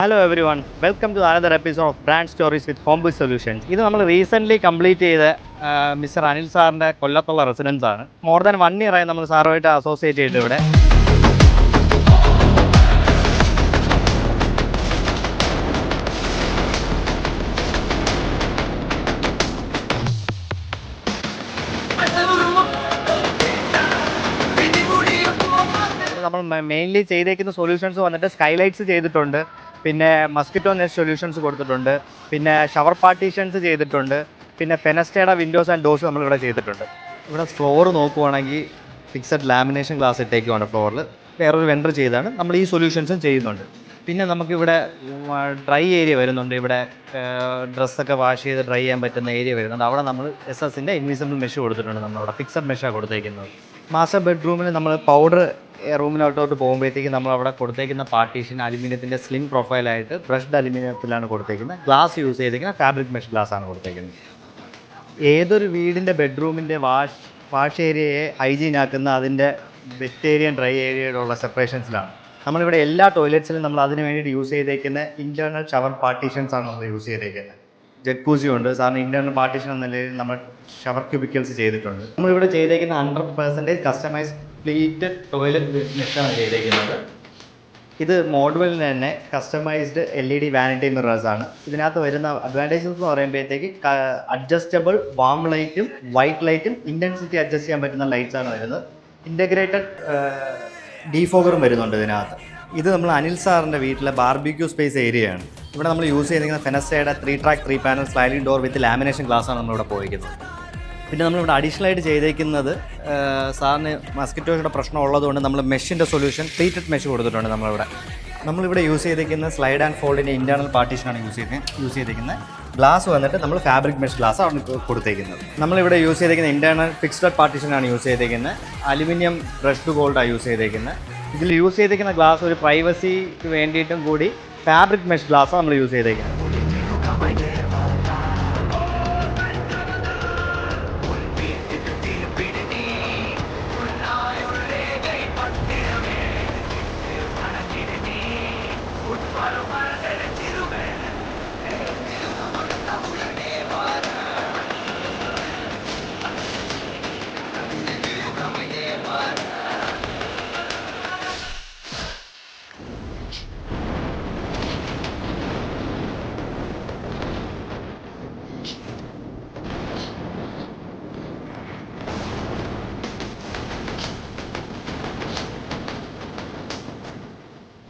Hello everyone, welcome to another episode of Brand Stories with Homebase Solutions. ഇത് നമ്മൾ recently complete ചെയ്ത mister Anil സാറിൻ്റെ കൊല്ലത്തുള്ള residence ആണ്. More than 1 year ആയി നമ്മൾ സാറുമായിട്ട് അസോസിയേറ്റ് ചെയ്തിട്ട് ഇവിടെ. നമ്മൾ മെയിൻലി ചെയ്തേക്കുന്ന സൊല്യൂഷൻസ് വന്നിട്ട് സ്കൈലൈറ്റ്സ് ചെയ്തിട്ടുണ്ട്, പിന്നെ മസ്കിറ്റോ നെറ്റ് സൊല്യൂഷൻസ് കൊടുത്തിട്ടുണ്ട്, പിന്നെ ഷവർ പാർട്ടീഷൻസ് ചെയ്തിട്ടുണ്ട്, പിന്നെ ഫെനസ്റ്റയുടെ വിൻഡോസ് ആൻഡ് ഡോർസ് നമ്മളിവിടെ ചെയ്തിട്ടുണ്ട്. ഇവിടെ ഫ്ലോർ നോക്കുവാണെങ്കിൽ ഫിക്സഡ് ലാമിനേഷൻ ഗ്ലാസ് ഇട്ടേക്കുവാണ് ഫ്ലോറിൽ. വേറൊരു വെണ്ടർ ചെയ്താണ് നമ്മൾ ഈ സൊല്യൂഷൻസും ചെയ്യുന്നുണ്ട്. പിന്നെ നമുക്കിവിടെ ഡ്രൈ ഏരിയ വരുന്നുണ്ട്. ഇവിടെ ഡ്രസ്സൊക്കെ വാഷ് ചെയ്ത് ഡ്രൈ ചെയ്യാൻ പറ്റുന്ന ഏരിയ വരുന്നുണ്ട്. അവിടെ നമ്മൾ SS-ൻ്റെ ഇൻവിസിബിൾ മെഷ് കൊടുത്തിട്ടുണ്ട്. നമ്മളവിടെ ഫിക്സഡ് മെഷാണ് കൊടുത്തേക്കുന്നത്. മാസ്റ്റർ ബെഡ്റൂമിൽ നമ്മൾ പൗഡർ റൂമിനകത്തോട്ട് പോകുമ്പോഴത്തേക്ക് നമ്മളവിടെ കൊടുത്തേക്കുന്ന പാർട്ടീഷൻ അലുമിനിയത്തിൻ്റെ സ്ലിം പ്രൊഫൈലായിട്ട് ബ്രഷ്ഡ് അലുമിനിയത്തിലാണ് കൊടുത്തേക്കുന്നത്. ഗ്ലാസ് യൂസ് ചെയ്തേക്കുന്ന ഫാബ്രിക് മെഷ് ഗ്ലാസ്സാണ് കൊടുത്തേക്കുന്നത്. ഏതൊരു വീടിൻ്റെ ബെഡ്റൂമിൻ്റെ വാഷ് ഏരിയയെ ഹൈജീൻ ആക്കുന്ന അതിൻ്റെ വെറ്റ് ഏരിയ ഡ്രൈ ഏരിയയിലുള്ള സെപ്പറേഷൻസിലാണ്. നമ്മളിവിടെ എല്ലാ ടോയ്ലറ്റ്സിലും നമ്മൾ അതിന് വേണ്ടിയിട്ട് യൂസ് ചെയ്തേക്കുന്ന ഇൻറ്റേർണൽ ഷവർ പാർട്ടീഷൻസ് ആണ് നമ്മൾ യൂസ് ചെയ്തേക്കുന്നത്. ജക്കൂസി ഉണ്ട് സാറിന്. ഇൻറ്റേർണൽ പാർട്ടീഷൻ എന്ന നിലയിൽ നമ്മൾ ഷവർ ക്യൂബിക്കൽസ് ചെയ്തിട്ടുണ്ട്. നമ്മളിവിടെ ചെയ്തേക്കുന്ന 100% കസ്റ്റമൈസ്ഡ് പ്ലീറ്റഡ് ടോയ്ലറ്റ് മെഷാണ് ചെയ്തേക്കുന്നത്. ഇത് മോഡുവലിന് തന്നെ കസ്റ്റമൈസ്ഡ് LED വാനിറ്റി മിറേഴ്സാണ്. ഇതിനകത്ത് വരുന്ന അഡ്വാൻറ്റേജസ് എന്ന് പറയുമ്പോഴത്തേക്ക് അഡ്ജസ്റ്റബിൾ വാം ലൈറ്റും വൈറ്റ് ലൈറ്റും ഇൻറ്റൻസിറ്റി അഡ്ജസ്റ്റ് ചെയ്യാൻ പറ്റുന്ന ലൈറ്റ്സാണ് വരുന്നത്. ഇൻ്റഗ്രേറ്റഡ് ഡീഫോഗറും വരുന്നുണ്ട് ഇതിനകത്ത്. ഇത് നമ്മൾ അനിൽ സാറിൻ്റെ വീട്ടിലെ ബാർബിക്യൂ സ്പേസ് ഏരിയയാണ്. ഇവിടെ നമ്മൾ യൂസ് ചെയ്തിരിക്കുന്ന ഫെനസ്റ്റയുടെ 3 track 3 panel sliding door with lamination ഗ്ലാസ്സാണ് നമ്മളിവിടെ പോയിരിക്കുന്നത്. പിന്നെ നമ്മളിവിടെ അഡീഷണലായിട്ട് ചെയ്തേക്കുന്നത് സാറിന് മസ്കിറ്റോയുടെ പ്രശ്നം ഉള്ളതുകൊണ്ട് നമ്മൾ മെഷിൻ്റെ സൊല്യൂഷൻ പ്ലീറ്റഡ് മെഷ് കൊടുത്തിട്ടുണ്ട്. നമ്മളിവിടെ യൂസ് ചെയ്തിരിക്കുന്ന സ്ലൈഡ് ആൻഡ് ഫോൾഡിൻ്റെ ഇൻറ്റേർണൽ പാർട്ടീഷനാണ് യൂസ് ചെയ്തിരിക്കുന്നത്. ഗ്ലാസ് വന്നിട്ട് നമ്മൾ ഫാബ്രിക് മെഷ് ഗ്ലാസ് ആണ് കൊടുത്തേക്കുന്നത്. നമ്മളിവിടെ യൂസ് ചെയ്തിരിക്കുന്ന ഇൻറ്റേർണൽ ഫിക്സ്ഡ് പാർട്ടീഷനാണ് യൂസ് ചെയ്തിരിക്കുന്നത്. അലുമിനിയം ബ്രഷ്ഡ് ഗോൾഡാണ് യൂസ് ചെയ്തിരിക്കുന്നത്. ഇതിൽ യൂസ് ചെയ്തിരിക്കുന്ന ഗ്ലാസ് ഒരു പ്രൈവസിക്ക് വേണ്ടിയിട്ടും കൂടി ഫാബ്രിക് മെഷ് ഗ്ലാസ്സാണ് നമ്മൾ യൂസ് ചെയ്തിരിക്കുന്നത്.